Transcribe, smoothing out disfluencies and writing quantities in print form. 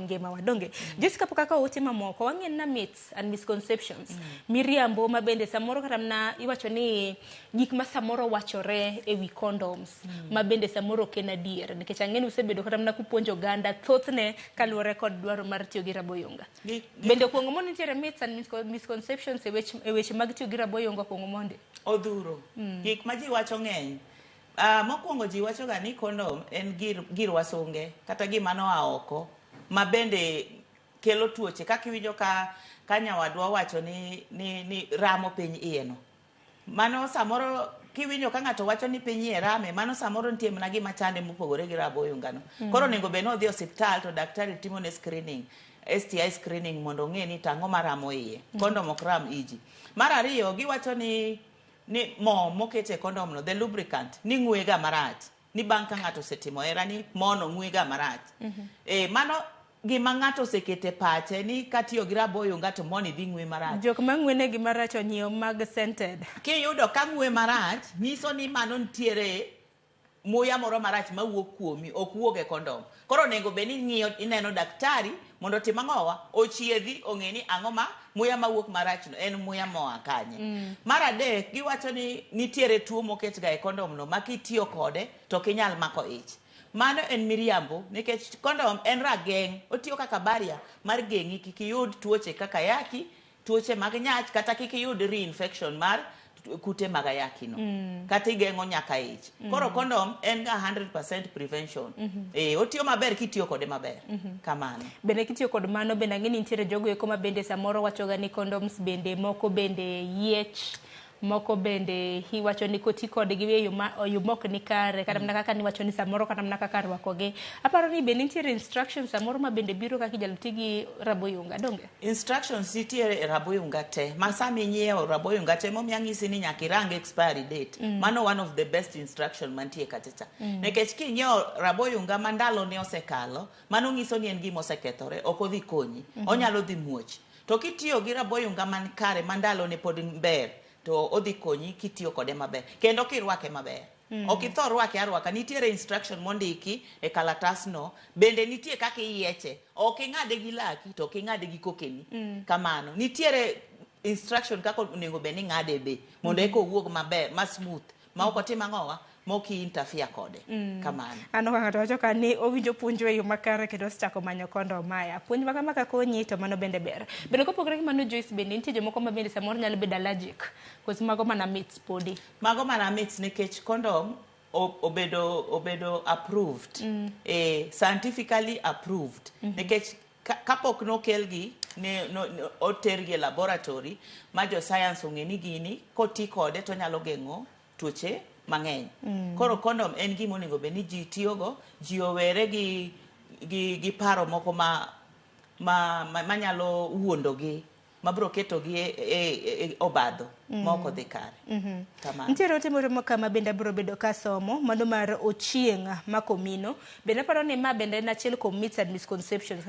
ngema wadonge just kapo kaka ote mamoko wang'en na myths and misconceptions miriambo mabende samoro kata na iwacho ni gik ma samoro wachore e wi condoms mabende samoro ken adier nikech ang'en usebedo kata na kupuonjo ganda thothne kaluwore kod dwaro mar tiyo gi raboyunga bende kuongo mondo nitiere myths and misconceptions e weche mag tiyo gi raboyunga kuongo monde odhuro gik ma ji wacho ng'eny mokwongo ji wacho ga ni condom en gir wasunge kata gima noa oko ma bende kelo tuoche kaka iwinjo ka nyawadwa wacho ni ramo piny iye no. Mano samoro kiwinjo ka ng'ato wacho ni piny iye rame, mano samoro nitie mana gima chande mopogore gi raboyunga no. Koro onego bed ni odhi osiptal to daktari timo ne screening, STI screening mondo ong'e ni tang'o maramo iye. Kondom ok ram iiji. Mar ariyo giwacho ni mo mokete kondom no, the lubricant, ni ng'wega marach. Ni bang' ka ng'ato osetimo hera ni mono ng'wega marach. Mano gima ng'ato osekete pache ni katiyo gi raboyunga to moni dhi ng'we marach. Jok ma ng'wene gi marach onyiew mag scented. Kiyudo ka ng'we marach, nyiso ni mano nitiere muya moro marach mawuok kuomi, ok wuog e kondom. Koro onego bed ni ng'iyo ineno daktari mondo tim ang'owa, ochiedhi ong'e ni ang'o ma muya mawuok marach no en muya moa kanye. Mar adek giwacho ni nitiere tuo moket ga e kondom no ma kitiyo kode to kinyal mako ich. Mano en miriambo nikech kondom en rageng', otiyo kaka barrier mar geng'i kik iyud tuoche kaka yaki, tuoche mag nyach kata kik iyud reinfection mar kute mag ayaki no. Kata igeng'o nyaka ich. Koro kondom en ga 100% prevention. Otiyo maber kitiyo kode maber. Kamano. Bende kitiyo kod mano bende ang'eni nitiere jogo eko ma bende samoro wacho ga ni condoms bende moko bende yiech, moko bende hiwacho ni koti kodgi e yo mok ni kare kata mana kaka ni wacho ni samoro kata mana kaka rwakogi. Aparo ni bende nitiere instructions samoro ma bende biro kaka ijalo ti gi raboyunga donge? Instructions nitiere e raboyunga te. Ma sami inyiewo raboyunga te momiya ng'isi ni nyaka irang expiry date. Mano one of the best instruction mantie kachacha. Nikech kinyiewo raboyunga ma ndalo ne osekalo, mano ng'iso ni en gima osekethore, ok odhi konyi. Onyalo dhi muoch. To kitiyo gi raboyunga man kare ma ndalo ne pod ber, to odhi konyi kitiyo kode maber kendo kirwake maber. Ok ithor rwake arwaka, nitiere instruction mondiki e kalatas no, bende nitie kaka iyieche, ok ing'ade gi laki to ok ing'ade gi kokeni. Kamano nitiere instruction kaka onego bed ni ng'ade be mondo eko owuog maber, ma smooth, ma ok otim ang'owa moki interfere kode. Kamano. Ano ka ng'ato wacho ka ni owinjo puonjo e yo makare kendo osechako manyo kondom maya. Puonj ma kama konyi to mano bende ber. Bende kopogore gi mano Joyce bende nitie jomoko ma bende samoro nyalo bedo allergic. Kos mago mana myths podi. Mago mana myths nikech kondom obedo approved. Scientifically approved. Nikech kapok nokelgi otergi e laboratory ma jo science ong'e ni gini koti kode to nyalo geng'o tuoche mang'eny. Koro kondom en gima onego bed ni ji tiyogo, ji owere gi paro moko ma nyalo wuondogi, ma biro ketogi e obadho ma ok odhi kare. Kamano. Nitiere ote moro kama bende biro bedo ka somo mano mar ochieng' ma komino. Bende aparo ni ma bende en achiel kuom myths and misconceptions.